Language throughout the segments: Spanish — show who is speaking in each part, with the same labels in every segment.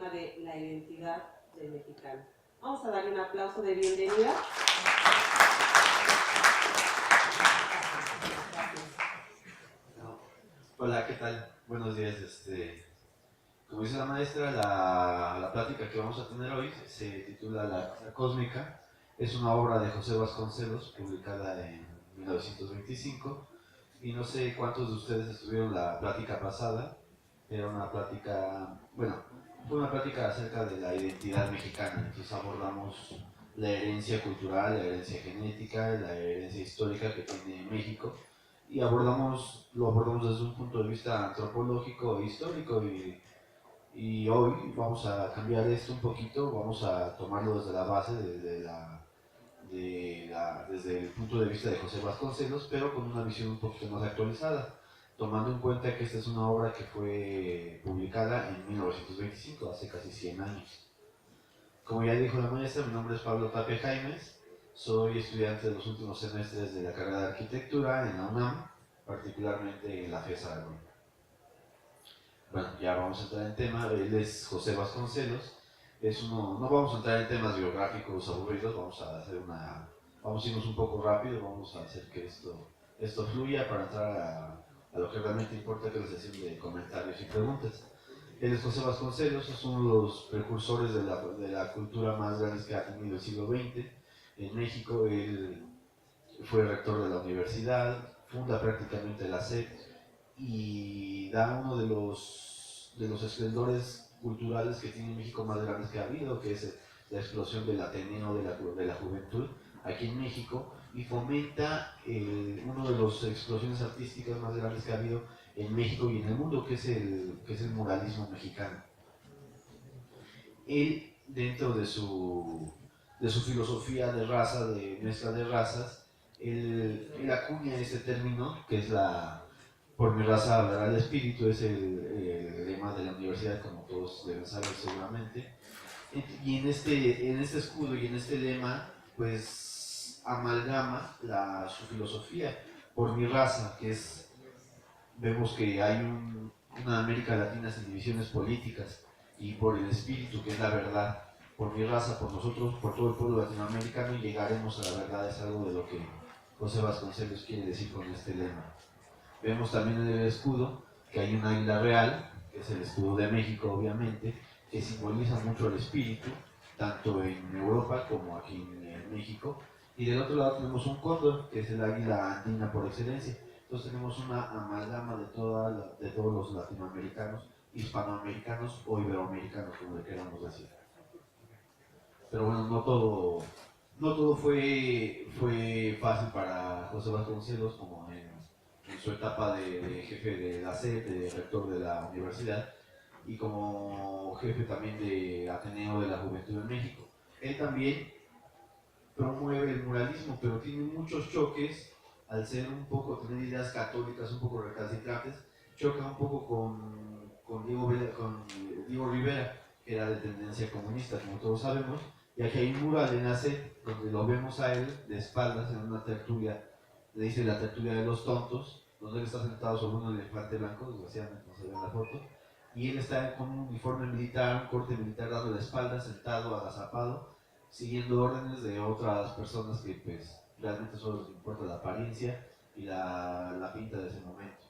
Speaker 1: tema de la identidad del mexicano. Vamos a darle un aplauso de bienvenida.
Speaker 2: Hola, ¿qué tal? Buenos días. Como dice la maestra, la plática que vamos a tener hoy se titula La Raza Cósmica. Es una obra de José Vasconcelos, publicada en 1925. Y no sé cuántos de ustedes estuvieron la plática pasada. Era una plática, bueno, fue una plática acerca de la identidad mexicana. Entonces abordamos la herencia cultural, la herencia genética, la herencia histórica que tiene México. Y lo abordamos desde un punto de vista antropológico e histórico. Y hoy vamos a cambiar esto un poquito, vamos a tomarlo desde la base, desde el punto de vista de José Vasconcelos, pero con una visión un poquito más actualizada, tomando en cuenta que esta es una obra que fue publicada en 1925, hace casi 100 años. Como ya dijo la maestra, mi nombre es Pablo Tapia Jaimes, soy estudiante de los últimos semestres de la carrera de arquitectura en la UNAM, particularmente en la FES Aragón. Bueno, ya vamos a entrar en tema. Él es José Vasconcelos. No vamos a entrar en temas biográficos aburridos, vamos a irnos un poco rápido, vamos a hacer que esto fluya para entrar a lo que realmente importa, que es la sesión de comentarios y preguntas. Él es José Vasconcelos, es uno de los precursores de la cultura más grande que ha tenido el siglo XX. En México él fue rector de la universidad, funda prácticamente la SEP y da uno de los esplendores culturales que tiene México más grandes que ha habido, que es la explosión del Ateneo de la Juventud aquí en México, y fomenta uno de las explosiones artísticas más grandes que ha habido en México y en el mundo, que es el muralismo mexicano. Él, dentro de su filosofía de raza, de mezcla de razas, él acuña ese término, que es por mi raza hablará el espíritu, es el lema de la universidad, como todos deben saber seguramente. Y en este escudo y en este lema, pues amalgama su filosofía por mi raza, vemos que hay una América Latina sin divisiones políticas, y por el espíritu, que es la verdad, por mi raza, por nosotros, por todo el pueblo latinoamericano, y llegaremos a la verdad. Es algo de lo que José Vasconcelos quiere decir con este lema. Vemos también en el escudo que hay un águila real, que es el escudo de México, obviamente, que simboliza mucho el espíritu, tanto en Europa como aquí en México. Y del otro lado tenemos un cóndor, que es el águila andina por excelencia. Entonces tenemos una amalgama de todos los latinoamericanos, hispanoamericanos o iberoamericanos, como le queramos decir. Pero bueno, no todo fue fácil para José Vasconcelos, como en su etapa de jefe de la SED, de rector de la universidad, y como jefe también de Ateneo de la Juventud en México. Él también promueve el muralismo, pero tiene muchos choques, al tener ideas católicas un poco recalcitrantes, choca un poco con Diego Rivera, que era de tendencia comunista, como todos sabemos. Y aquí hay un mural en la SED donde lo vemos a él de espaldas en una tertulia, le dice la tertulia de los tontos, donde él está sentado sobre un elefante blanco, desgraciadamente no se ve en la foto, y él está con un uniforme militar, un corte militar, dando la espalda, sentado, agazapado, siguiendo órdenes de otras personas que pues realmente solo les importa la apariencia y la pinta de ese momento.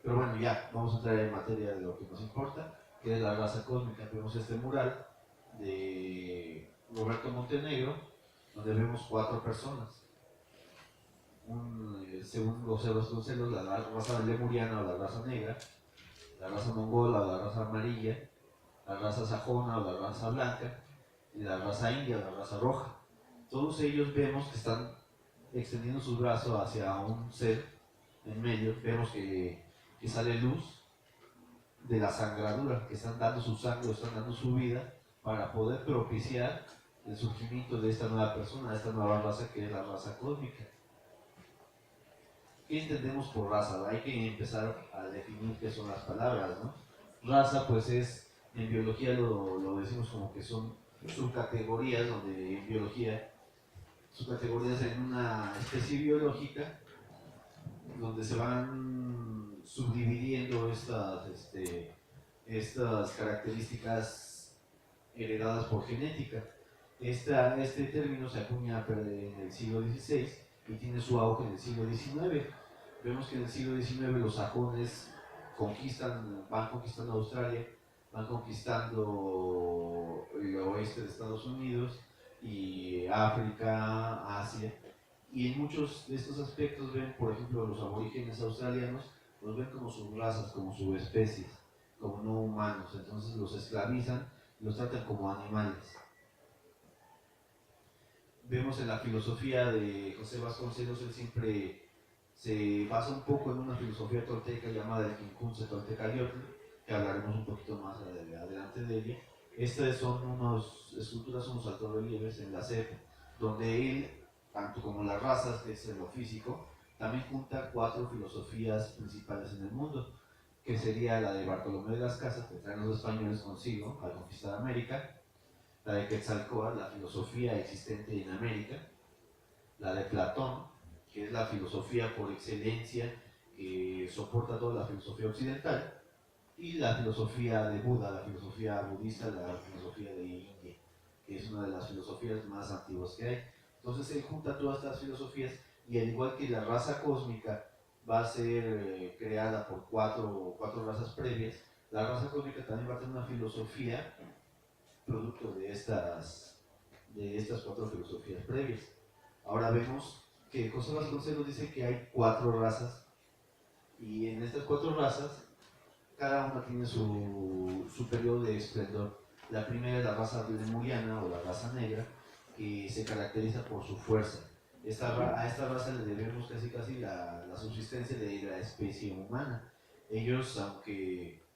Speaker 2: Pero bueno, ya, vamos a entrar en materia de lo que nos importa, que es la raza cósmica. Vemos este mural de Roberto Montenegro, donde vemos 4 personas. Según José Vasconcelos, la raza lemuriana o la raza negra, la raza mongola o la raza amarilla, la raza sajona o la raza blanca, y la raza india o la raza roja. Todos ellos vemos que están extendiendo sus brazos hacia un ser en medio. Vemos que sale luz de la sangradura, que están dando su sangre, están dando su vida para poder propiciar el surgimiento de esta nueva persona, de esta nueva raza, que es la raza cósmica. ¿Qué entendemos por raza? Hay que empezar a definir qué son las palabras, ¿no? Raza, pues en biología lo decimos como que son subcategorías, donde en biología, subcategorías en una especie biológica, donde se van subdividiendo estas características heredadas por genética. Este término se acuña en el siglo XVI y tiene su auge en el siglo XIX. Vemos que en el siglo XIX los sajones van conquistando Australia, van conquistando el oeste de Estados Unidos y África, Asia. Y en muchos de estos aspectos ven, por ejemplo, los aborígenes australianos, los ven como subrazas, como subespecies, como no humanos. Entonces los esclavizan y los tratan como animales. Vemos en la filosofía de José Vasconcelos, él siempre se basa un poco en una filosofía tolteca llamada el Quincunce Toltecayotl, que hablaremos un poquito más adelante de ella. Estas son unas esculturas, unos altorrelieves en la SEP, donde él, tanto como las razas, que es en lo físico, también junta 4 filosofías principales en el mundo, que sería la de Bartolomé de las Casas, que traen los españoles consigo al conquistar América, la de Quetzalcóatl, la filosofía existente en América, la de Platón, que es la filosofía por excelencia que soporta toda la filosofía occidental, y la filosofía de Buda, la filosofía budista, la filosofía de India, que es una de las filosofías más antiguas que hay. Entonces él junta todas estas filosofías y al igual que la raza cósmica va a ser creada por cuatro razas previas, la raza cósmica también va a tener una filosofía producto de estas 4 filosofías previas. Ahora vemos que José Vasconcelos dice que hay 4 razas y en estas 4 razas cada una tiene su periodo de esplendor. La primera es la raza lemuriana o la raza negra, que se caracteriza por su fuerza. A esta raza le debemos casi la subsistencia de la especie humana. Ellos, aunque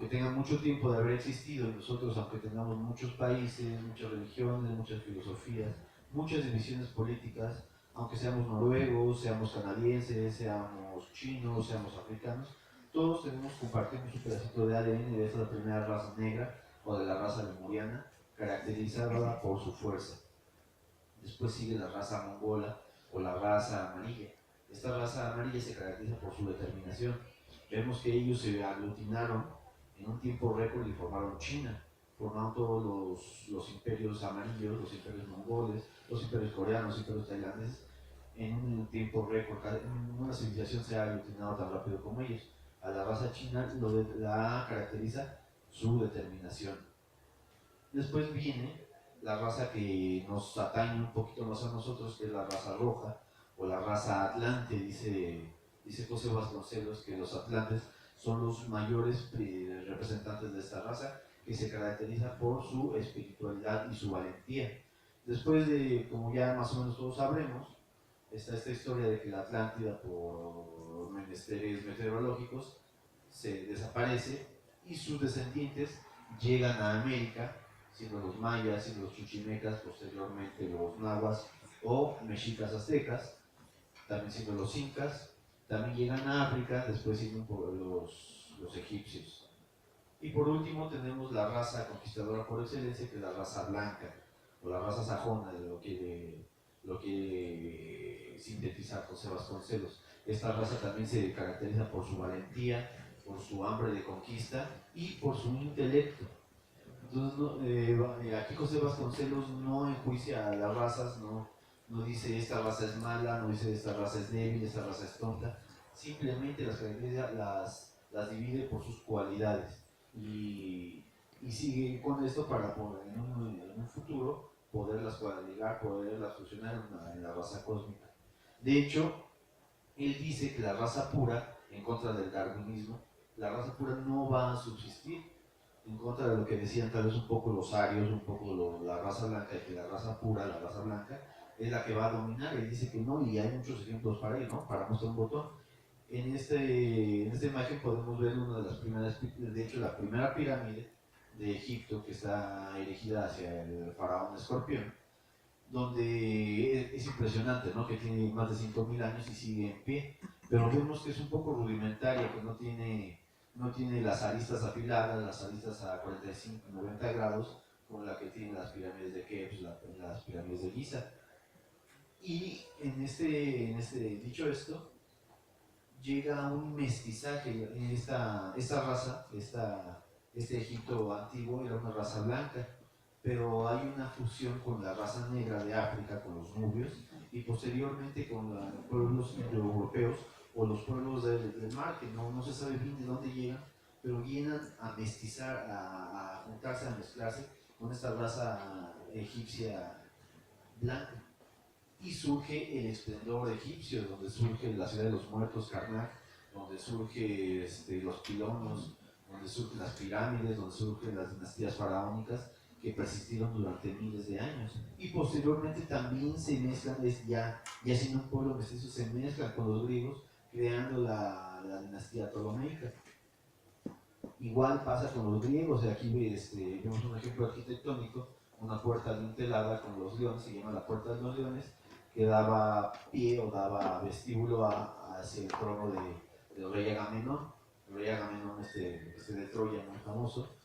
Speaker 2: tengan mucho tiempo de haber existido, y nosotros, aunque tengamos muchos países, muchas religiones, muchas filosofías, muchas divisiones políticas, aunque seamos noruegos, seamos canadienses, seamos chinos, seamos africanos, todos compartimos un pedacito de ADN de esta primera raza negra o de la raza lemuriana, caracterizada por su fuerza. Después sigue la raza mongola o la raza amarilla. Esta raza amarilla se caracteriza por su determinación. Vemos que ellos se aglutinaron en un tiempo récord y formaron China. Formaron todos los imperios amarillos, los imperios mongoles, los imperios coreanos, los imperios tailandeses, en un tiempo récord. Ninguna civilización se ha aglutinado tan rápido como ellos. A la raza china la caracteriza su determinación. Después viene la raza que nos atañe un poquito más a nosotros, que es la raza roja o la raza atlante. Dice José Vasconcelos que los atlantes son los mayores representantes de esta raza, que se caracteriza por su espiritualidad y su valentía. Después de, como ya más o menos todos sabremos, está esta historia de que la Atlántida, por menesteres meteorológicos, se desaparece y sus descendientes llegan a América, siendo los mayas, siendo los chichimecas, posteriormente los nahuas o mexicas aztecas, también siendo los incas, también llegan a África, después siguen por los egipcios. Y por último tenemos la raza conquistadora por excelencia, que es la raza blanca, o la raza sajona, de lo que sintetizar José Vasconcelos. Esta raza también se caracteriza por su valentía, por su hambre de conquista y por su intelecto. Entonces, aquí José Vasconcelos no enjuicia a las razas, no dice esta raza es mala, no dice esta raza es débil, esta raza es tonta, simplemente las caracteriza, las divide por sus cualidades y sigue con esto para poder en un futuro poderlas coaligar, poderlas fusionar en la raza cósmica. De hecho, él dice que la raza pura, en contra del darwinismo, la raza pura no va a subsistir, en contra de lo que decían tal vez un poco los arios, un poco la raza blanca, y que la raza pura, la raza blanca, es la que va a dominar. Él dice que no, y hay muchos ejemplos para ello, ¿no? Para mostrar un botón. En esta imagen podemos ver una de las primeras, de hecho la primera pirámide de Egipto, que está erigida hacia el faraón Escorpión, donde es impresionante, ¿no? Que tiene más de 5000 años y sigue en pie, pero vemos que es un poco rudimentaria, que no tiene las aristas afiladas, las aristas a 45, 90 grados, como la que tienen las pirámides de Keops, las pirámides de Giza. Y dicho esto, llega un mestizaje en esta raza, este Egipto antiguo era una raza blanca, pero hay una fusión con la raza negra de África, con los nubios, y posteriormente con los pueblos indoeuropeos o los pueblos del mar, que no se sabe bien de dónde llegan, pero vienen a mestizar, a juntarse, a mezclarse con esta raza egipcia blanca. Y surge el esplendor egipcio, donde surge la ciudad de los muertos, Karnak, donde surge los pilonos, donde surgen las pirámides, donde surgen las dinastías faraónicas que persistieron durante miles de años. Y posteriormente también se mezclan, ya siendo un pueblo mestizo, se mezclan con los griegos, creando la dinastía ptolomeica. Igual pasa con los griegos, aquí vemos un ejemplo arquitectónico, una puerta adintelada con los leones, se llama la Puerta de los Leones, que daba pie o daba vestíbulo hacia el trono del rey Agamenón, el rey Agamenón de Troya, muy famoso.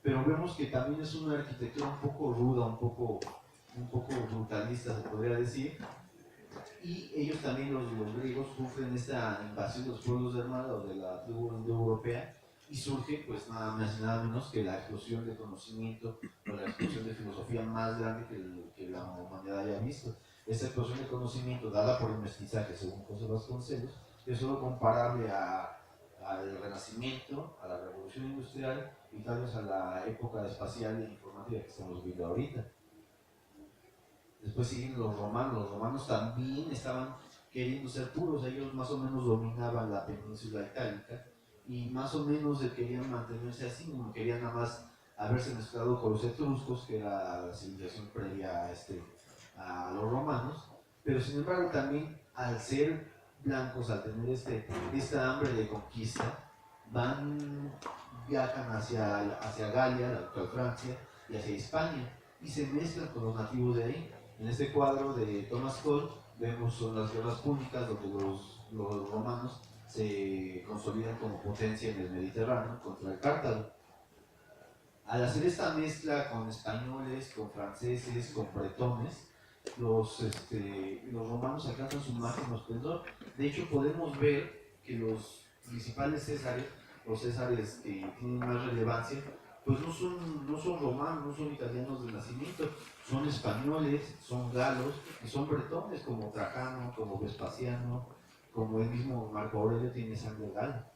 Speaker 2: Pero vemos que también es una arquitectura un poco ruda, un poco brutalista, se podría decir, y ellos también, los griegos, sufren esta invasión de los pueblos del mar o de la tribu indoeuropea, y surge pues nada más y nada menos que la explosión de conocimiento o la explosión de filosofía más grande que la humanidad haya visto. Esta explosión de conocimiento dada por el mestizaje, según José Vasconcelos, es solo comparable al Renacimiento, a la Revolución Industrial y tal vez a la época espacial e informática que estamos viendo ahorita. Después siguen los romanos también estaban queriendo ser puros, ellos más o menos dominaban la península itálica y más o menos querían mantenerse así, como querían nada más haberse mezclado con los etruscos, que era la civilización previa a los romanos, pero sin embargo también al ser blancos, al tener esta hambre de conquista, viajan hacia Galia, la actual Francia, y hacia España, y se mezclan con los nativos de ahí. En este cuadro de Thomas Cole vemos son las guerras púnicas, donde los romanos se consolidan como potencia en el Mediterráneo contra el Cartago. Al hacer esta mezcla con españoles, con franceses, con bretones, los romanos alcanzan su máximo esplendor. De hecho, podemos ver que los principales césares, los césares que tienen más relevancia, pues no son romanos, no son italianos de nacimiento, son españoles, son galos y son bretones, como Trajano, como Vespasiano, como el mismo Marco Aurelio tiene sangre gala.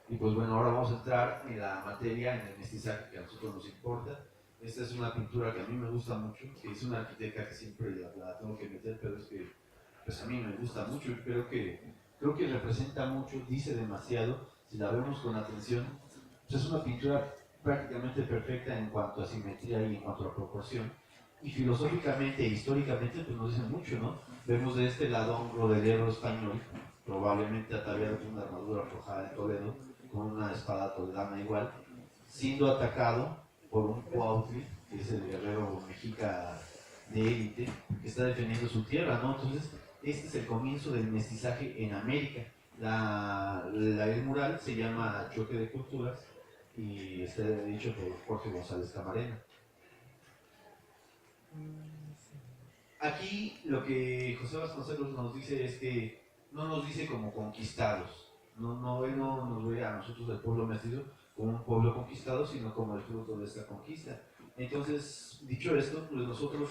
Speaker 2: Y pues bueno, ahora vamos a entrar en la materia, en el mestizaje que a nosotros nos importa. Esta es una pintura que a mí me gusta mucho, que es una arquitecta que siempre la tengo que meter, pero es que pues a mí me gusta mucho y creo que representa mucho, dice demasiado, si la vemos con atención. Pues es una pintura prácticamente perfecta en cuanto a simetría y en cuanto a proporción. Y filosóficamente e históricamente pues nos dice mucho, ¿no? Vemos de este lado un rodelero español, probablemente ataviado con una armadura forjada en Toledo, con una espada toledana igual, siendo atacado por un Cuautli, que es el guerrero mexica de élite, que está defendiendo su tierra, ¿no? Entonces, este es el comienzo del mestizaje en América. El mural se llama Choque de Culturas y está hecho por Jorge González Camarena. Aquí lo que José Vasconcelos nos dice es que no nos dice como conquistados, él no nos ve a nosotros, el pueblo mestizo, como un pueblo conquistado, sino como el fruto de esta conquista. Entonces, dicho esto, pues nosotros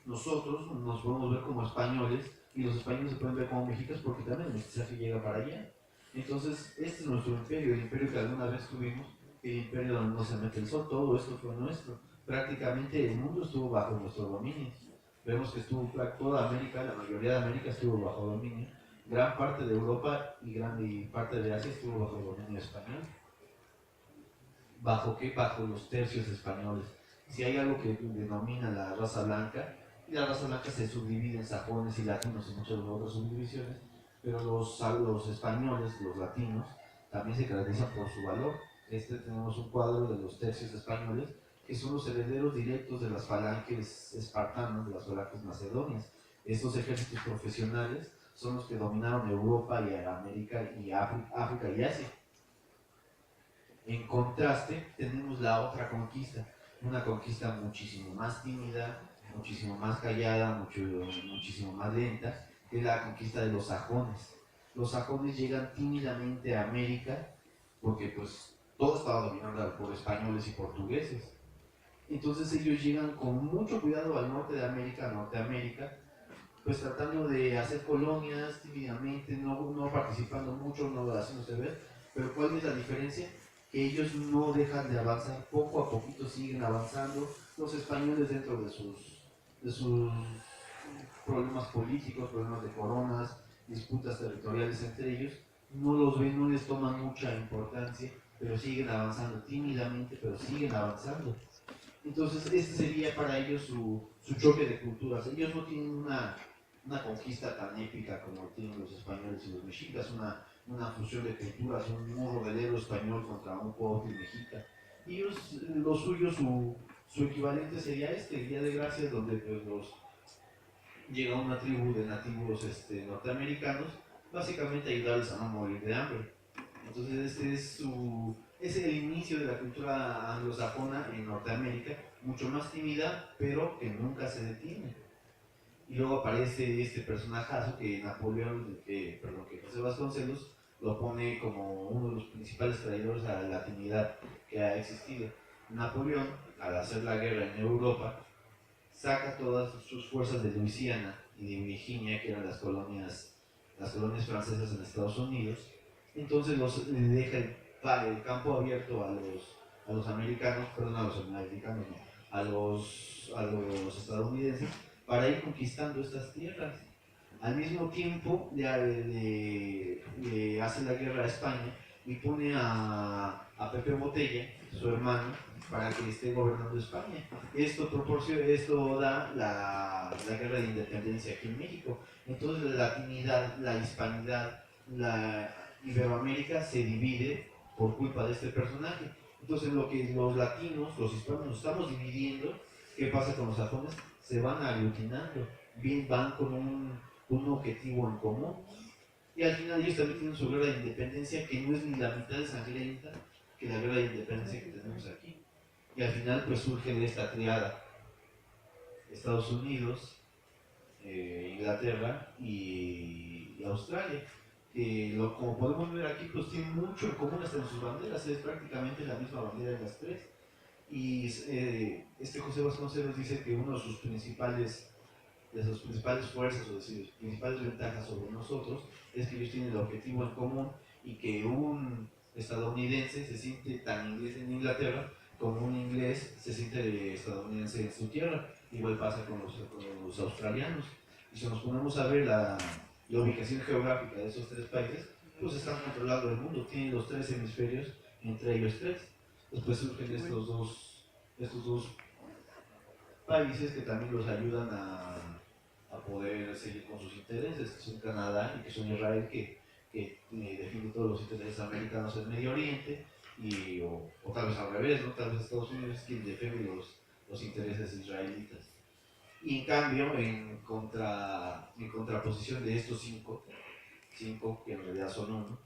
Speaker 2: nos podemos ver como españoles, y los españoles se pueden ver como mexicas porque también el mestizaje llega para allá. Entonces, este es nuestro imperio, el imperio que alguna vez tuvimos, el imperio donde no se mete el sol, todo esto fue nuestro. Prácticamente el mundo estuvo bajo nuestro dominio. Vemos que estuvo toda América, la mayoría de América estuvo bajo dominio. Gran parte de Europa y parte de Asia estuvo bajo dominio español. ¿Bajo qué? Bajo los tercios españoles. Si hay algo que denomina la raza blanca, y la raza blanca se subdivide en sajones y latinos y muchas otras subdivisiones, pero los españoles, los latinos, también se caracterizan por su valor. Tenemos un cuadro de los tercios españoles, que son los herederos directos de las falanges espartanas, de las falanges macedonias. Estos ejércitos profesionales son los que dominaron Europa y América y África y Asia. En contraste, tenemos la otra conquista, una conquista muchísimo más tímida, muchísimo más callada, muchísimo más lenta, que es la conquista de los sajones. Los sajones llegan tímidamente a América porque pues todo estaba dominado por españoles y portugueses. Entonces ellos llegan con mucho cuidado al norte de América, a Norteamérica, pues tratando de hacer colonias tímidamente, no participando mucho, no haciéndose ver, pero ¿cuál es la diferencia? Que ellos no dejan de avanzar, poco a poquito siguen avanzando, los españoles dentro de sus problemas políticos, problemas de coronas, disputas territoriales entre ellos, no los ven, no les toman mucha importancia, pero siguen avanzando tímidamente, pero siguen avanzando. Entonces, este sería para ellos su choque de culturas. Ellos no tienen una conquista tan épica como tienen los españoles y los mexicas, una fusión de culturas, un rodelero español contra un cuauhtémoc mexica. Ellos, lo suyo, su equivalente sería el Día de Gracias, donde pues, llega una tribu de nativos norteamericanos, básicamente a ayudarles a no morir de hambre. Entonces es el inicio de la cultura anglosajona en Norteamérica, mucho más tímida, pero que nunca se detiene. Y luego aparece este personajazo que que José Vasconcelos lo pone como uno de los principales traidores a la latinidad que ha existido. Napoleón, al hacer la guerra en Europa, saca todas sus fuerzas de Luisiana y de Virginia, que eran las colonias francesas en Estados Unidos. Entonces le deja el campo abierto a los americanos, perdón, a los americanos, no, a los estadounidenses, para ir conquistando estas tierras. Al mismo tiempo le hace la guerra a España y pone a Pepe Botella, su hermano, para que esté gobernando España. Esto da la guerra de independencia aquí en México. Entonces la latinidad, la hispanidad, la Iberoamérica se divide por culpa de este personaje. Entonces lo que los latinos, los hispanos, nos estamos dividiendo. ¿Qué pasa con los sajones? Se van aglutinando, bien, van con un objetivo en común. Y al final ellos también tienen su guerra de independencia, que no es ni la mitad de sangrienta que la guerra de independencia que tenemos aquí. Y al final pues surge de esta triada Estados Unidos, Inglaterra y Australia, que como podemos ver aquí pues tienen mucho en común hasta en sus banderas, es prácticamente la misma bandera de las tres. Y José Vasconcelos dice que uno de sus principales fuerzas o de sus principales ventajas sobre nosotros es que ellos tienen el objetivo en común y que un estadounidense se siente tan inglés en Inglaterra como un inglés se siente estadounidense en su tierra. Igual pasa con los australianos. Y si nos ponemos a ver la ubicación geográfica de esos tres países, pues están controlando el mundo, tienen los tres hemisferios entre ellos tres. Después surgen estos dos países que también los ayudan a poder seguir con sus intereses, que son Canadá y que son Israel, que defiende todos los intereses americanos en Medio Oriente, o tal vez al revés, ¿no? Tal vez Estados Unidos es quien defiende los intereses israelitas. Y en cambio, en contraposición de estos cinco, que en realidad son uno,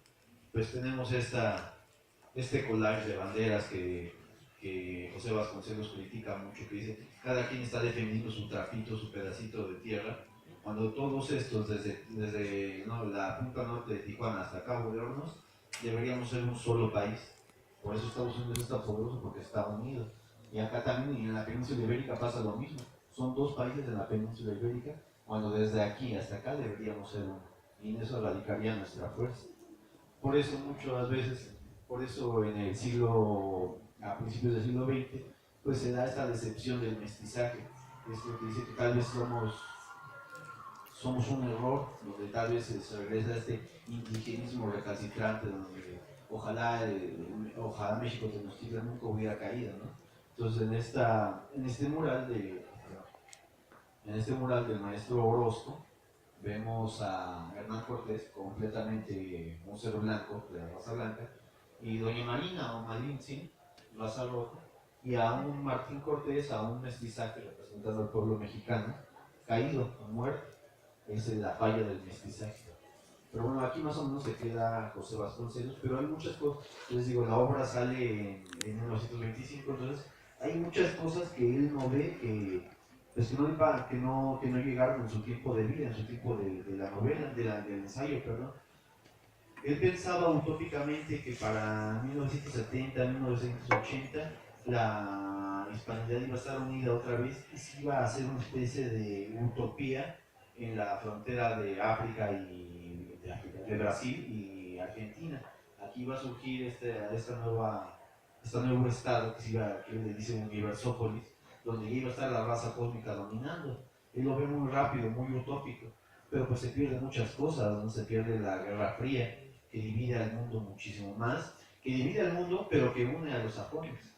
Speaker 2: pues tenemos este collage de banderas que José Vasconcelos critica mucho, que dice, cada quien está defendiendo su trapito, su pedacito de tierra, cuando todos estos, desde la punta norte de Tijuana hasta Cabo de Hornos, deberíamos ser un solo país. Por eso Estados Unidos es tan poderoso, porque está unido. Y acá también, y en la península ibérica pasa lo mismo. Son dos países en la península ibérica, cuando desde aquí hasta acá deberíamos ser uno. Y en eso radicaría nuestra fuerza. Por eso muchas veces, a principios del siglo XX, pues se da esta decepción del mestizaje. Esto que dice que tal vez somos un error, donde tal vez se regresa a este indigenismo recalcitrante, donde ojalá México Tenochtitlan nunca hubiera caído, ¿no? Entonces en este mural del maestro Orozco, vemos a Hernán Cortés completamente un ser blanco, de la raza blanca, y doña Marina o Malín, sí, raza roja, y a un Martín Cortés, a un mestizaje representando al pueblo mexicano, caído, muerto. Esa es la falla del mestizaje. Pero bueno, aquí más o menos se queda José Vasconcelos, pero hay muchas cosas. Les digo, la obra sale en 1925, entonces hay muchas cosas que él no ve, que no llegaron en su tiempo de vida, en su tiempo de la novela, del ensayo, perdón. Él pensaba utópicamente que para 1970, 1980, la hispanidad iba a estar unida otra vez y se iba a hacer una especie de utopía en la frontera de África y de Brasil y Argentina. Aquí iba a surgir este nuevo estado que le dicen Universópolis, donde iba a estar la raza cósmica dominando. Él lo ve muy rápido, muy utópico, pero pues se pierden muchas cosas, ¿no? Se pierde la Guerra Fría, que divide al mundo muchísimo más, que divide al mundo, pero que une a los sajones.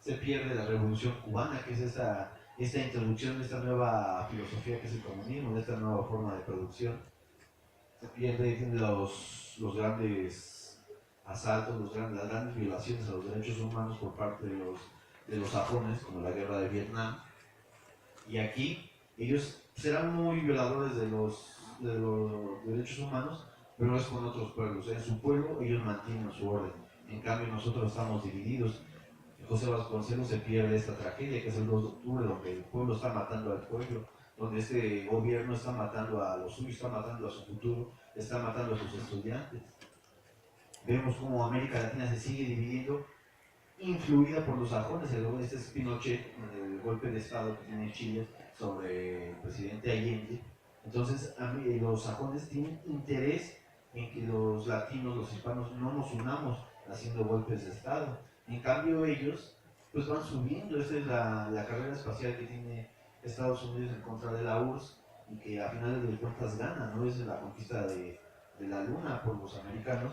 Speaker 2: Se pierde la Revolución Cubana, que es esta introducción de esta nueva filosofía que es el comunismo, de esta nueva forma de producción. Se pierden los grandes asaltos, las grandes violaciones a los derechos humanos por parte de los sajones, como la guerra de Vietnam. Y aquí ellos serán muy violadores de los derechos humanos, pero no es con otros pueblos. En su pueblo ellos mantienen su orden. En cambio nosotros estamos divididos. José Vasconcelos se pierde esta tragedia, que es el 2 de octubre, donde el pueblo está matando al pueblo, donde este gobierno está matando a los suyos, está matando a su futuro, está matando a sus estudiantes. Vemos cómo América Latina se sigue dividiendo, influida por los sajones. Este es Pinochet, el golpe de Estado que tiene Chile sobre el presidente Allende. Entonces, los sajones tienen interés en que los latinos, los hispanos, no nos unamos haciendo golpes de Estado. En cambio, ellos pues van subiendo. Esta es la carrera espacial que tiene Estados Unidos en contra de la URSS y que a finales de cuentas gana, ¿no? Es la conquista de la Luna por los americanos.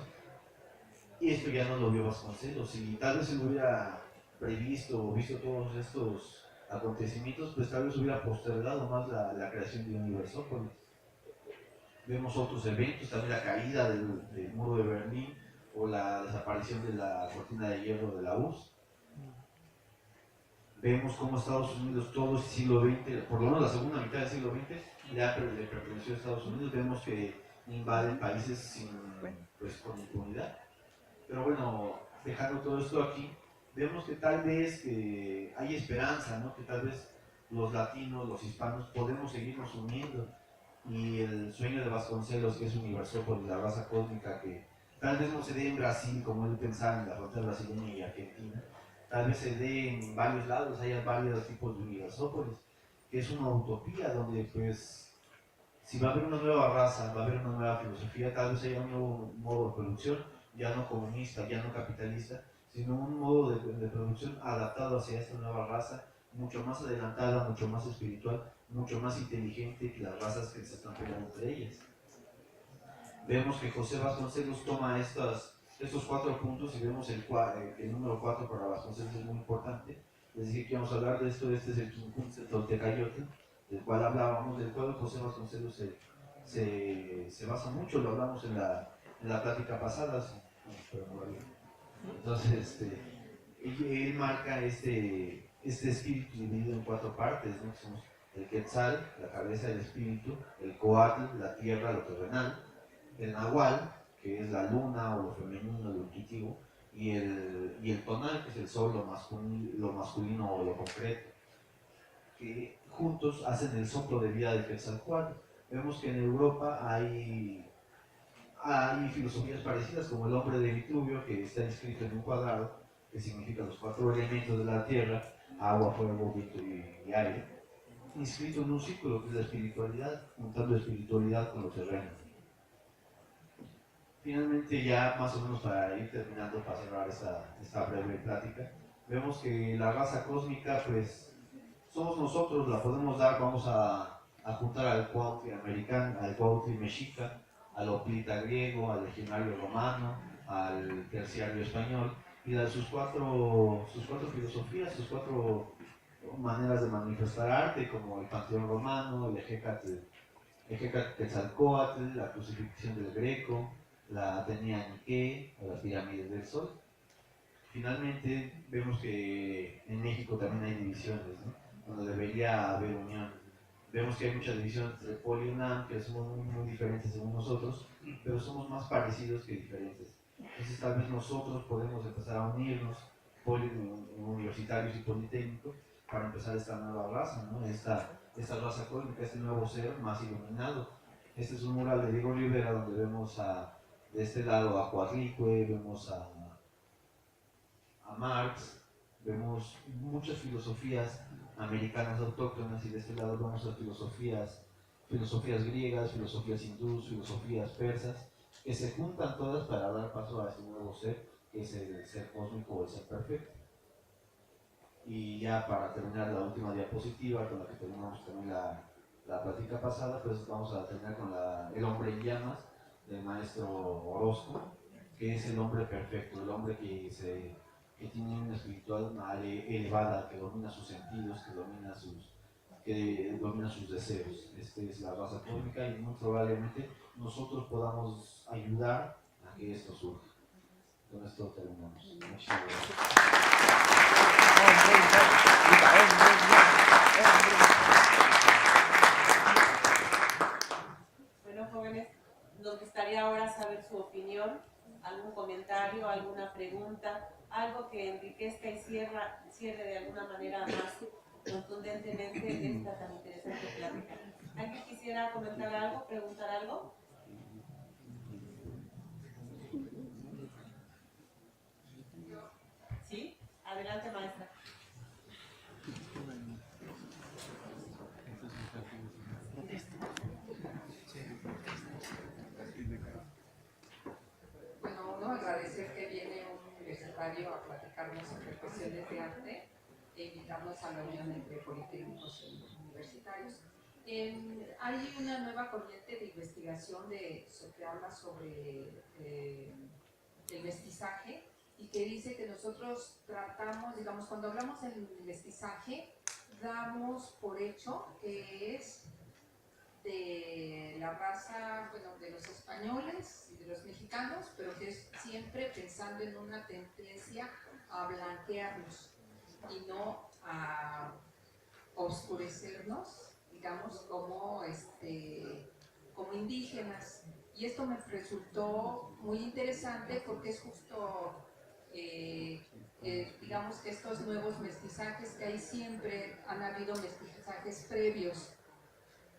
Speaker 2: Y esto ya no lo vio Vasconcelos, y tal vez se lo hubiera previsto o visto todos estos acontecimientos, pues tal vez hubiera postergado más la creación de Universópolis. Vemos otros eventos, también la caída del muro de Berlín o la desaparición de la cortina de hierro de la URSS. Vemos cómo Estados Unidos, todo el siglo XX, por lo menos la segunda mitad del siglo XX, le perteneció a Estados Unidos. Vemos que invaden países con impunidad. Pero bueno, dejando todo esto aquí, vemos que tal vez hay esperanza, ¿no? Que tal vez los latinos, los hispanos, podemos seguirnos uniendo. Y el sueño de Vasconcelos, que es Universópolis, la raza cósmica, que tal vez no se dé en Brasil, como él pensaba en la frontera brasileña y argentina, tal vez se dé en varios lados, haya varios tipos de Universópolis, que es una utopía donde pues si va a haber una nueva raza, va a haber una nueva filosofía, tal vez haya un nuevo modo de producción, ya no comunista, ya no capitalista, sino un modo de producción adaptado hacia esta nueva raza, mucho más adelantada, mucho más espiritual, mucho más inteligente que las razas que se están peleando entre ellas. Vemos que José Vasconcelos toma estos 4 puntos y vemos el número 4 para Vasconcelos es muy importante. Les dije que íbamos a hablar de esto. Este es el Quincunce Toltecayotl, del cual hablábamos, del cual José Vasconcelos se basa mucho. Lo hablamos en la plática pasada. Entonces, él marca este espíritu dividido en 4 partes, ¿no? Somos el Quetzal, la cabeza del espíritu, el Coatl, la tierra, lo terrenal, el Nahual, que es la luna o lo femenino, lo intuitivo, y el Tonal, que es el sol, lo masculino o lo concreto, que juntos hacen el soplo de vida del Quetzalcóatl. Vemos que en Europa hay filosofías parecidas, como el hombre de Vitruvio, que está inscrito en un cuadrado, que significa los 4 elementos de la tierra: agua, fuego, viento y aire, inscrito en un círculo, que es la espiritualidad, juntando espiritualidad con lo terreno. Finalmente, ya más o menos para ir terminando, para cerrar esta breve plática, vemos que la raza cósmica, pues, somos nosotros, la podemos dar. Vamos a juntar al Cuautli americano, al Cuautli mexica, al Oplita griego, al legionario romano, al terciario español, y dar sus cuatro filosofías, sus 4 maneras de manifestar arte, como el panteón romano, el Quetzalcóatl, la crucifixión del Greco, la Atenea Nike o las pirámides del Sol. Finalmente, vemos que en México también hay divisiones, ¿no? Donde debería haber unión. Vemos que hay mucha división entre Poli y UNAM, que somos muy diferentes según nosotros, pero somos más parecidos que diferentes. Entonces tal vez nosotros podemos empezar a unirnos, universitarios y politécnicos, para empezar esta nueva raza, ¿no? Esta raza cósmica, este nuevo ser más iluminado. Este es un mural de Diego Rivera, donde vemos de este lado a Coatlicue, vemos a Marx, Vemos muchas filosofías americanas autóctonas y de este lado vamos a filosofías griegas, filosofías hindús, filosofías persas, que se juntan todas para dar paso a este nuevo ser, que es el ser cósmico o el ser perfecto. Y ya para terminar la última diapositiva, con la que terminamos también la plática pasada, pues vamos a terminar con el hombre en llamas del maestro Orozco, que es el hombre perfecto, el hombre que tiene una espiritual elevada, que domina sus sentidos, que domina sus deseos. Esta es la raza cósmica y muy probablemente nosotros podamos ayudar a que esto surja. Con esto terminamos. Muchas gracias.
Speaker 1: Bueno, jóvenes, nos gustaría ahora saber su opinión, algún comentario, alguna pregunta, algo que enriquezca y cierre de alguna manera más contundentemente esta tan interesante plática. ¿Alguien quisiera comentar algo, preguntar algo? ¿Sí? Adelante, maestra.
Speaker 3: Bueno, uno agradecer que viene un universitario a platicarnos sobre cuestiones de arte e invitarnos a la unión entre politécnicos y universitarios. Hay una nueva corriente de investigación que habla sobre el mestizaje y que dice que nosotros tratamos, digamos, cuando hablamos del mestizaje, damos por hecho que es de la raza, bueno, de los españoles y de los mexicanos, pero que es siempre pensando en una tendencia a blanquearnos y no a oscurecernos, digamos, como indígenas. Y esto me resultó muy interesante porque es justo, digamos, que estos nuevos mestizajes que hay siempre, han habido mestizajes previos.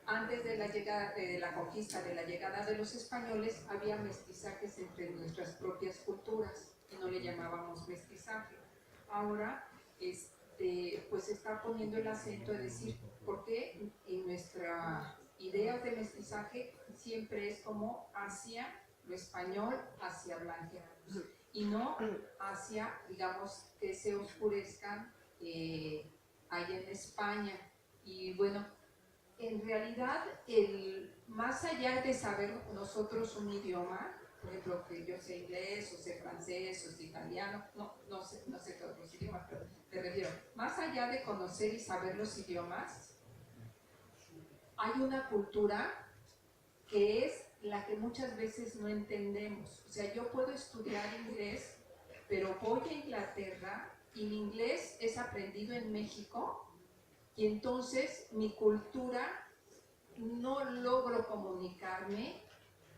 Speaker 3: Antes de la llegada de la conquista, de la llegada de los españoles, había mestizajes entre nuestras propias culturas y no le llamábamos mestizaje. Ahora, pues está poniendo el acento de decir por qué en nuestra idea de mestizaje siempre es como hacia lo español, hacia blanquearnos y no hacia, digamos, que se oscurezcan ahí en España. Y bueno, en realidad, más allá de saber nosotros un idioma, por ejemplo, que yo sé inglés, o sé francés, o sé italiano, no sé todos los idiomas, pero me refiero, más allá de conocer y saber los idiomas, hay una cultura que es la que muchas veces no entendemos. O sea, yo puedo estudiar inglés, pero voy a Inglaterra y mi inglés es aprendido en México, y entonces mi cultura no logro comunicarme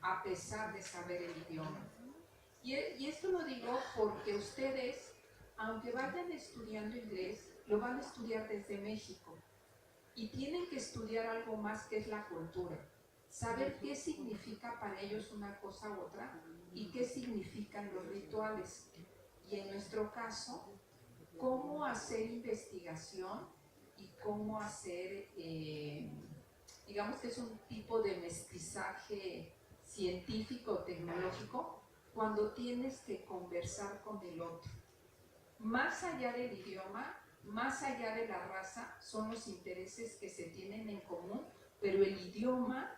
Speaker 3: a pesar de saber el idioma. Y esto lo digo porque ustedes, aunque vayan estudiando inglés, lo van a estudiar desde México y tienen que estudiar algo más que es la cultura. Saber qué significa para ellos una cosa u otra y qué significan los rituales. Y en nuestro caso, cómo hacer investigación y cómo hacer, digamos que es un tipo de mestizaje científico, tecnológico, cuando tienes que conversar con el otro. Más allá del idioma, más allá de la raza, son los intereses que se tienen en común, pero el idioma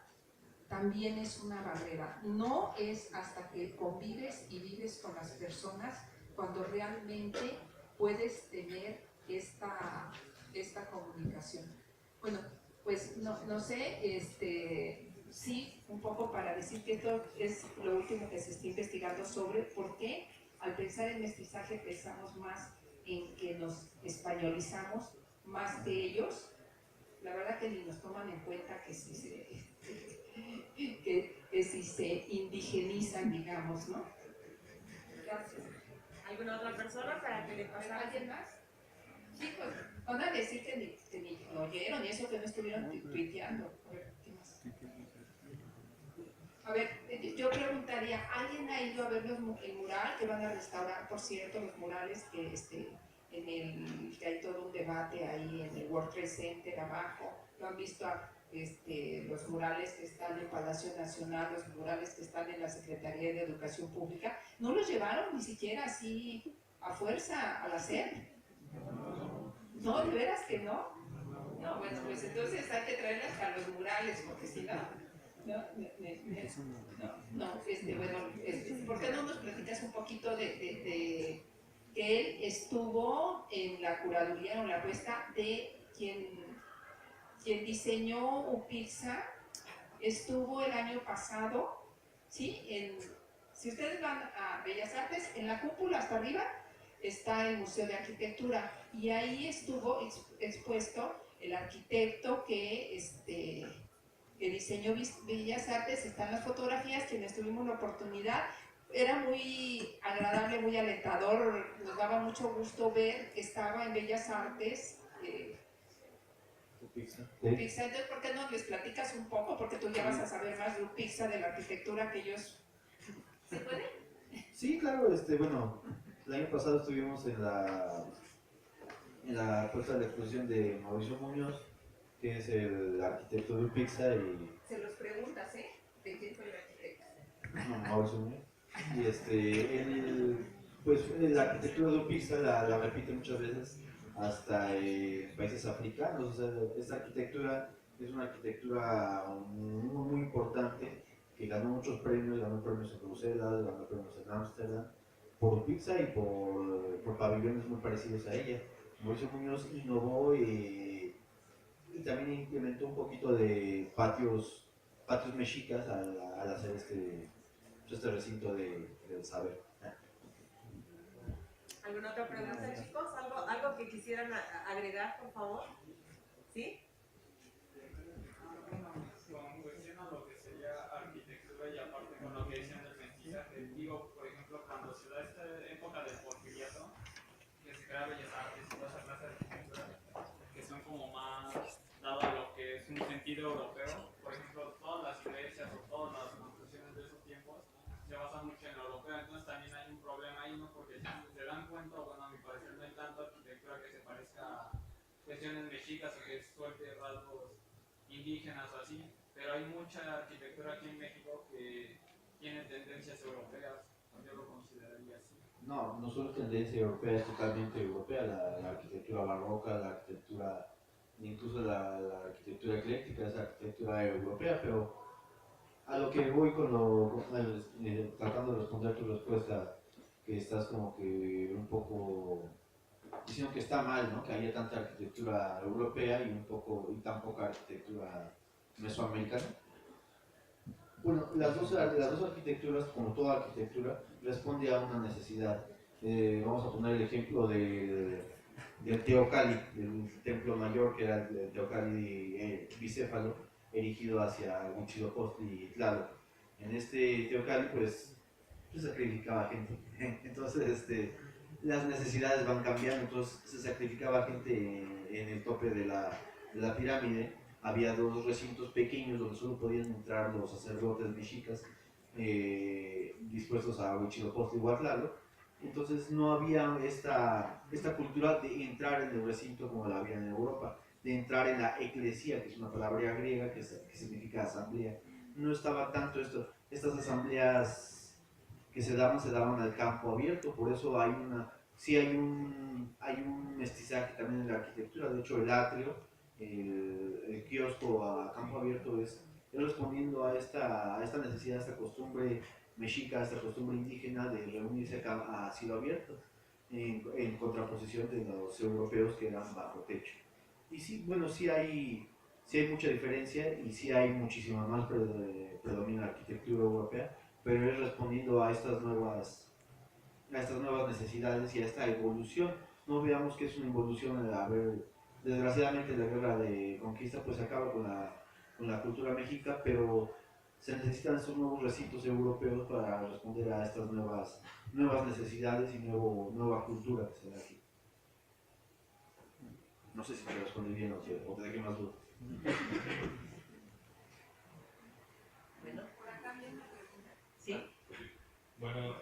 Speaker 3: también es una barrera. No es hasta que convives y vives con las personas cuando realmente puedes tener esta comunicación. Bueno, pues no sé, sí, un poco para decir que esto es lo último que se está investigando sobre por qué al pensar en mestizaje pensamos más en que nos españolizamos más que ellos. La verdad que ni nos toman en cuenta que si se indigenizan, digamos, ¿no? Gracias.
Speaker 1: ¿Alguna otra persona para que le pase?
Speaker 3: ¿Alguien más? Sí, pues van a decir que ni lo oyeron y eso que no estuvieron tuiteando. A ver, ¿qué más? A ver, yo preguntaría, ¿alguien ha ido a ver el mural que van a restaurar, por cierto, los murales que hay todo un debate ahí en el World Trade Center abajo. ¿Lo han visto? Los murales que están en Palacio Nacional, los murales que están en la Secretaría de Educación Pública, no los llevaron ni siquiera así a fuerza a la SEP. No, de veras que no. No, bueno, pues entonces hay que traer hasta los murales, porque si no, ¿por qué no nos platicas un poquito de que él estuvo en la curaduría o en la puesta de quien diseñó UPIXA? Estuvo el año pasado, ¿sí? Si ustedes van a Bellas Artes, en la cúpula hasta arriba está el Museo de Arquitectura y ahí estuvo expuesto el arquitecto que diseñó Bellas Artes. Están las fotografías, quienes tuvimos la oportunidad. Era muy agradable, muy alentador, nos daba mucho gusto ver que estaba en Bellas Artes.
Speaker 2: UPIXA.
Speaker 3: Entonces, ¿por qué no les platicas un poco? Porque tú ya vas a saber más de UPIXA, de la arquitectura que ellos... ¿Se puede?
Speaker 2: Sí, claro, bueno, el año pasado estuvimos en la puesta de la exposición de Mauricio Muñoz, que es el arquitecto de UPIXA y...
Speaker 3: Se los preguntas, ¿eh? ¿De quién fue el arquitecto?
Speaker 2: No, Mauricio Muñoz. Y él, pues la arquitectura de UPIXA la repite muchas veces hasta en países africanos. O sea, esta arquitectura es una arquitectura muy importante que ganó muchos premios, ganó premios en Bruselas, ganó premios en Ámsterdam, por UPIXA y por pabellones muy parecidos a ella. Mauricio Muñoz innovó y también implementó un poquito de patios mexicas al hacer este recinto del saber.
Speaker 1: ¿Alguna otra pregunta, chicos? ¿Algo que quisieran agregar, por favor? ¿Sí?
Speaker 4: Con cuestión a lo que sería arquitectura y aparte con lo que dicen del mestizaje, digo, por ejemplo, cuando se da esta época del porfiriato, que se crea Bellas Artes y toda esa clase de arquitectura, que son como más dado a lo que es un sentido europeo, por ejemplo, todas las iglesias o todas las construcciones de esos tiempos se basan mucho en lo europeo, entonces también hay un problema ahí, ¿no? Porque si se dan cuenta, bueno, a mi parecer no hay tanta arquitectura que se parezca a cuestiones mexicas o que suelte rasgos indígenas o así, pero hay mucha arquitectura aquí en México que tiene tendencias europeas, yo lo consideraría así.
Speaker 2: No, no solo tendencia europea, es totalmente europea, la arquitectura barroca, la arquitectura, incluso la arquitectura ecléctica es arquitectura europea, pero a lo que voy tratando de responder tu respuesta, que estás como que un poco diciendo que está mal, ¿no? Que haya tanta arquitectura europea y tan poca arquitectura mesoamericana. Bueno, las dos arquitecturas, como toda arquitectura, responde a una necesidad. Vamos a poner el ejemplo del Teocalli, del templo mayor, que era el Teocalli bicéfalo, erigido hacia Huitzilopochtli y Tlaloc. En este Teocalli, pues, se sacrificaba gente. Entonces, las necesidades van cambiando, entonces se sacrificaba gente en el tope de la pirámide. Había dos recintos pequeños donde solo podían entrar los sacerdotes mexicas dispuestos a Huitzilopochtli y Tlaloc. Entonces no había esta cultura de entrar en el recinto como la había en Europa, de entrar en la eclesía, que es una palabra griega que significa asamblea. No estaba tanto estas asambleas que se daban al campo abierto, por eso hay un mestizaje también en la arquitectura. De hecho, el atrio, el kiosco a campo abierto es respondiendo a esta necesidad, a esta costumbre mexica, a esta costumbre indígena de reunirse a cielo abierto, en contraposición de los europeos que eran bajo techo. Y sí, bueno, sí hay mucha diferencia y sí hay muchísima más predomina la arquitectura europea, pero es respondiendo a estas nuevas necesidades y a esta evolución. No veamos que es una evolución. Desgraciadamente la guerra de conquista pues acaba con la cultura mexica, pero se necesitan esos nuevos recintos europeos para responder a estas nuevas necesidades y nueva cultura que se da aquí. No sé si te respondí bien o te dejé más dudas.
Speaker 1: Bueno, por acá viene una pregunta. ¿Sí?
Speaker 5: Bueno,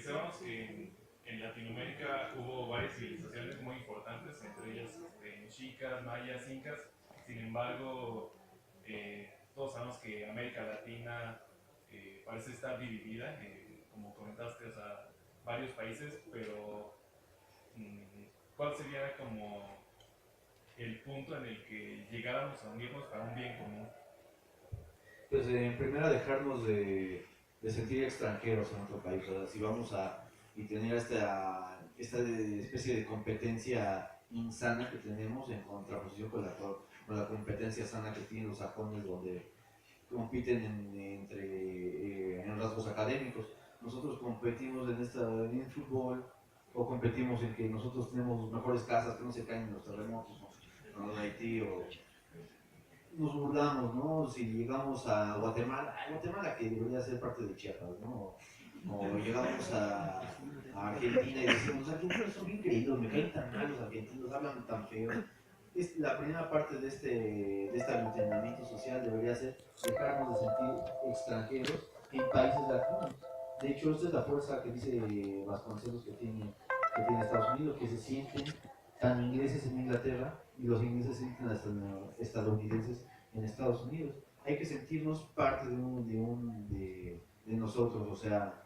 Speaker 5: sabemos que en Latinoamérica hubo varias civilizaciones muy importantes, entre ellas mexicas, mayas, incas. Sin embargo, todos sabemos que América Latina parece estar dividida, como comentaste, o sea, varios países, pero ¿cuál sería como el punto en el que llegáramos a unirnos para un bien común?
Speaker 2: Pues en primera dejarnos de sentir extranjeros en otro país, o sea, si vamos a y tener esta especie de competencia insana que tenemos en contraposición con la competencia sana que tienen los sajones, donde compiten en rasgos académicos. Nosotros competimos en el fútbol, o competimos en que nosotros tenemos mejores casas, que no se caen en los terremotos, ¿no? Los de Haití, o nos burlamos, ¿no? Si llegamos a Guatemala que debería ser parte de Chiapas, ¿no? O llegamos a Argentina y decimos, los argentinos son bien creídos, me caen tan mal los argentinos, hablan tan feo. La primera parte de este aglutinamiento social debería ser dejarnos de sentir extranjeros en países latinos. De hecho, esta es la fuerza que dice Vasconcelos que tiene Estados Unidos, que se sienten tan ingleses en Inglaterra y los ingleses se sienten hasta estadounidenses en Estados Unidos. Hay que sentirnos parte de nosotros, o sea,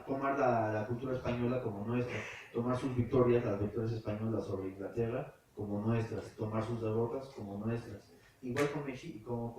Speaker 2: tomar la cultura española como nuestra, tomar sus victorias, las victorias españolas sobre Inglaterra, como nuestras, tomar sus derrotas como nuestras. Igual con México,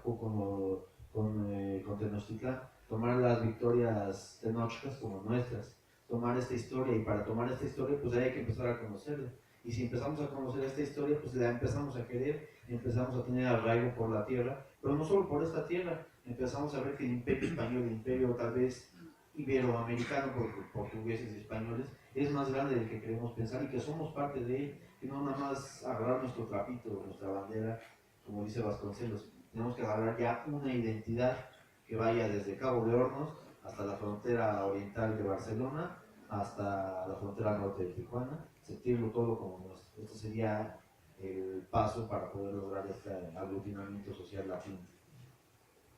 Speaker 2: como con Tenochtitlán, tomar las victorias tenochcas como nuestras, tomar esta historia, y para tomar esta historia pues hay que empezar a conocerla. Y si empezamos a conocer esta historia, pues la empezamos a querer, empezamos a tener arraigo por la tierra, pero no solo por esta tierra, empezamos a ver que el imperio español, el imperio tal vez iberoamericano, por portugueses y españoles, es más grande del que queremos pensar, y que somos parte de él, que no nada más agarrar nuestro trapito, nuestra bandera, como dice Vasconcelos. Tenemos que agarrar ya una identidad que vaya desde Cabo de Hornos hasta la frontera oriental de Barcelona, hasta la frontera norte de Tijuana, sentirlo todo como nuestro. Este sería el paso para poder lograr este aglutinamiento social latino.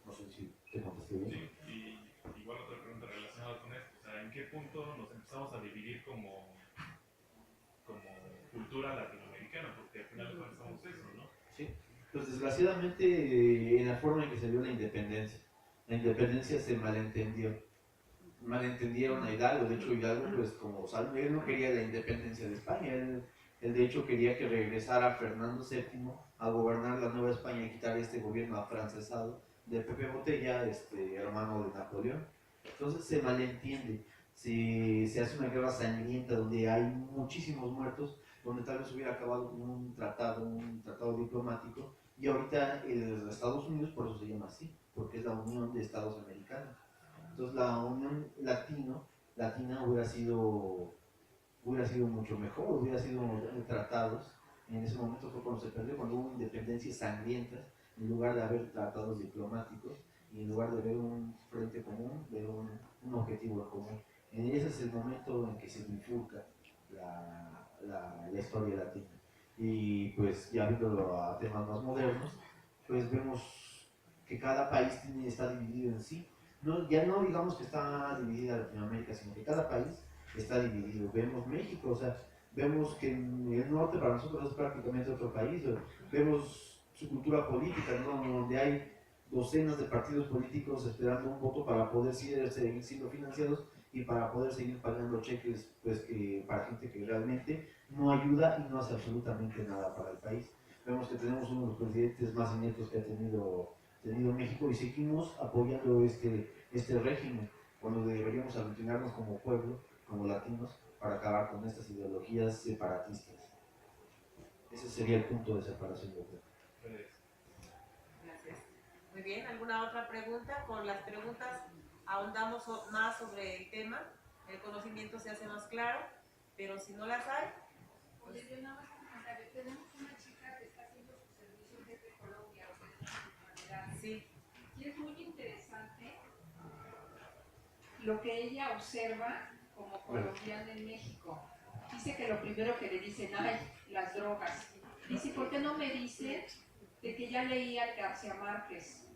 Speaker 2: No sé si te contesté bien.
Speaker 5: Sí, y igual otra pregunta relacionada con esto, o sea, ¿en qué punto nos empezamos a dividir como cultura latinoamericana? Porque al final de cuentas somos eso, ¿no?
Speaker 2: Sí, pues desgraciadamente en la forma en que se dio la independencia se malentendieron a Hidalgo. De hecho, Hidalgo, pues como saben, él no quería la independencia de España, él de hecho quería que regresara Fernando VII a gobernar la Nueva España y quitar este gobierno afrancesado de Pepe Botella, hermano de Napoleón. Entonces se malentiende, se hace una guerra sangrienta donde hay muchísimos muertos, donde tal vez hubiera acabado con un tratado diplomático, y ahorita Estados Unidos, por eso se llama así, porque es la Unión de Estados Americanos. Entonces la Unión Latina hubiera sido mucho mejor, hubiera sido tratados. En ese momento fue cuando se perdió, cuando hubo independencias sangrientas, en lugar de haber tratados diplomáticos, y en lugar de ver un frente común, ver un objetivo común. Ese es el momento en que se bifurca la historia latina. Y pues ya viéndolo a temas más modernos, pues vemos que cada país está dividido en sí. No, ya no digamos que está dividida Latinoamérica, sino que cada país está dividido. Vemos México, o sea, vemos que el norte para nosotros es prácticamente otro país. Vemos su cultura política, ¿no? Donde hay docenas de partidos políticos esperando un voto para poder seguir siendo financiados y para poder seguir pagando cheques, pues, para gente que realmente no ayuda y no hace absolutamente nada para el país. Vemos que tenemos uno de los presidentes más ineptos que ha tenido México, y seguimos apoyando este régimen, cuando deberíamos aglutinarnos como pueblo, como latinos, para acabar con estas ideologías separatistas. Ese sería el punto de separación, yo creo.
Speaker 1: Gracias. Muy bien, ¿alguna otra pregunta? Con las preguntas ahondamos más sobre el tema, el conocimiento se hace más claro, pero si no las hay...
Speaker 3: Oye, yo nada más un comentario. Tenemos una chica que está haciendo su servicio desde Colombia, o sea,
Speaker 1: Sí.
Speaker 3: y es muy interesante lo que ella observa como colombiana en México. Dice que lo primero que le dicen, ay, las drogas. Dice, ¿por qué no me dicen de que ya leía a García Márquez?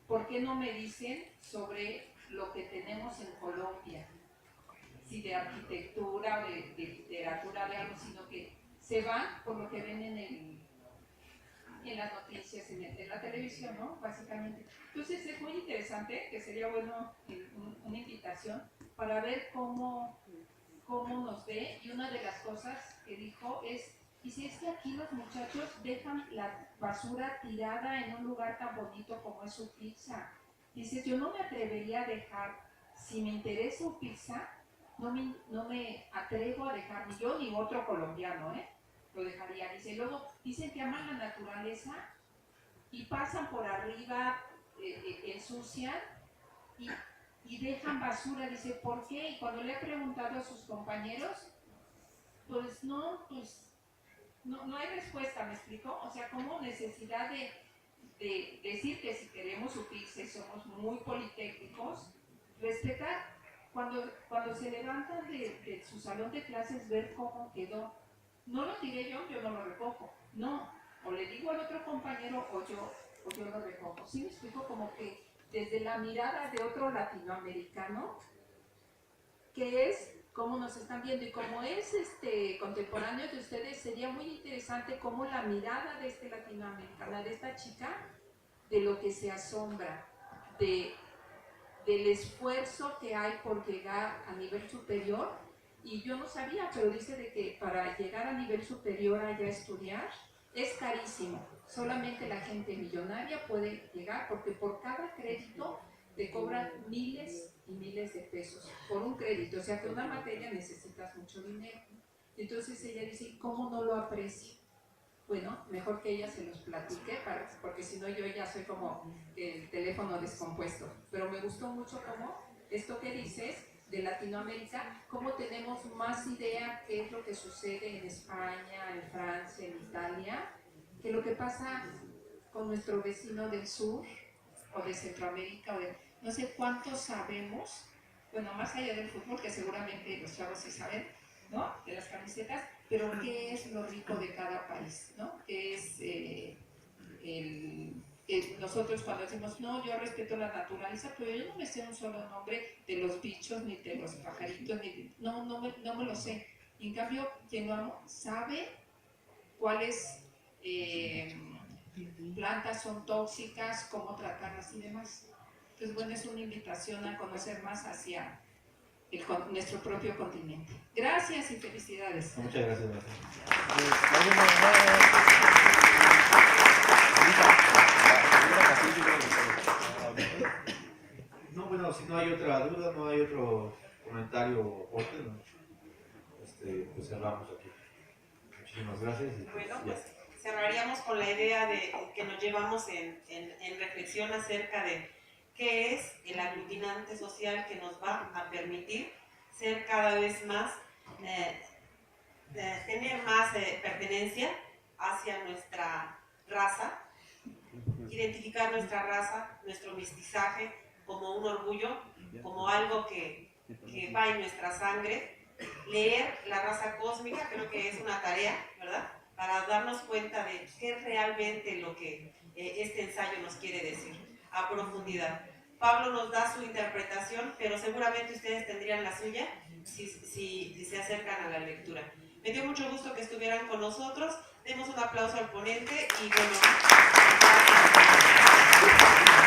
Speaker 3: ¿Por qué no me dicen sobre lo que tenemos en Colombia? si de arquitectura o de literatura, de algo, sino que se van por lo que ven en las noticias, en la televisión, ¿no? Básicamente. Entonces es muy interesante, que sería bueno una invitación para ver cómo nos ve, y una de las cosas que dijo es, y si es que aquí los muchachos dejan la basura tirada en un lugar tan bonito como es su pizza. Dice, yo no me atrevería a dejar, si me interesa un pizza, no me atrevo a dejar, ni yo ni otro colombiano, lo dejaría. Dice, luego dicen que aman la naturaleza y pasan por arriba, ensucian y dejan basura. Dice, ¿por qué? Y cuando le he preguntado a sus compañeros, pues no hay respuesta, ¿me explico? O sea, como necesidad de decir que si queremos supirse somos muy politécnicos, respetar cuando se levantan de su salón de clases, ver cómo quedó. No lo diré yo no lo recojo, no, o le digo al otro compañero o yo lo recojo. ¿Sí me explico? Como que desde la mirada de otro latinoamericano, que es cómo nos están viendo, y como es contemporáneo de ustedes, sería muy interesante cómo la mirada de este latinoamericano, de esta chica, de lo que se asombra, del esfuerzo que hay por llegar a nivel superior. Y yo no sabía, pero dice de que para llegar a nivel superior allá a estudiar es carísimo. Solamente la gente millonaria puede llegar, porque por cada crédito te cobran miles y miles de pesos por un crédito. O sea que una materia necesitas mucho dinero. Entonces ella dice, ¿cómo no lo aprecio? Bueno, mejor que ella se los platique, porque si no yo ya soy como el teléfono descompuesto. Pero me gustó mucho cómo esto que dices de Latinoamérica, cómo tenemos más idea qué es lo que sucede en España, en Francia, en Italia, que lo que pasa con nuestro vecino del sur o de Centroamérica, o de no sé cuántos sabemos, bueno, más allá del fútbol, que seguramente los chavos sí saben, ¿no? De las camisetas, pero qué es lo rico de cada país, ¿no? Que es nosotros cuando decimos, no, yo respeto la naturaleza, pero yo no me sé un solo nombre de los bichos, ni de los pajaritos, no me lo sé. Y en cambio, quien lo amo sabe cuáles plantas son tóxicas, cómo tratarlas y demás. Entonces, bueno, es una invitación a conocer más hacia nuestro propio continente. Gracias y felicidades.
Speaker 2: Muchas gracias. No, bueno, si no hay otra duda, no hay otro comentario o corte, ¿no? Pues cerramos aquí. Muchísimas gracias. Y
Speaker 1: bueno, pues cerraríamos con la idea de que nos llevamos en reflexión acerca de qué es el aglutinante social que nos va a permitir ser cada vez más, tener más pertenencia hacia nuestra raza, identificar nuestra raza, nuestro mestizaje como un orgullo, como algo que va en nuestra sangre. Leer la raza cósmica creo que es una tarea, ¿verdad? Para darnos cuenta de qué es realmente lo que este ensayo nos quiere decir a profundidad. Pablo nos da su interpretación, pero seguramente ustedes tendrían la suya si se acercan a la lectura. Me dio mucho gusto que estuvieran con nosotros. Demos un aplauso al ponente y bueno, gracias.